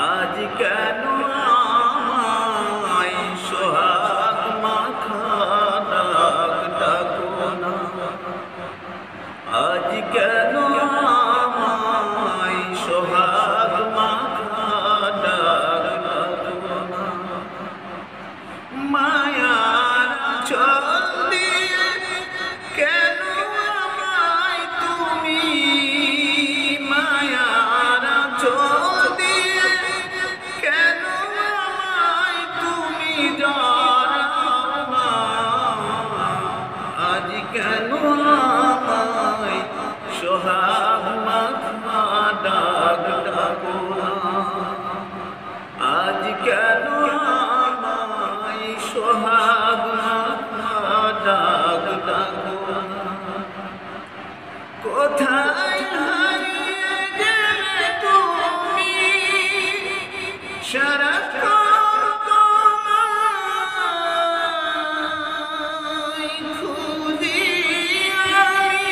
আজ কেন আমায় সোহাগ মাখা ডাক ডাকো না, আজ কেন আমায় সোহাগ মাখা ডাক ডাকো না। মায়ার চল দিয়ে কেন আমায় তুমি, মায়ার চল দিয়ে কেন আমায় তুমি জড়াও না, আজ কেন আমায় সোহাগ মাখা ডাক ডাকো না, আজ কেন আমায় সোহাগ মাখা ডাক ডাকো না। কোথায় হারিয়ে গেলে তুমি, সারাক্ষণ তোমায় খুঁজি আমি।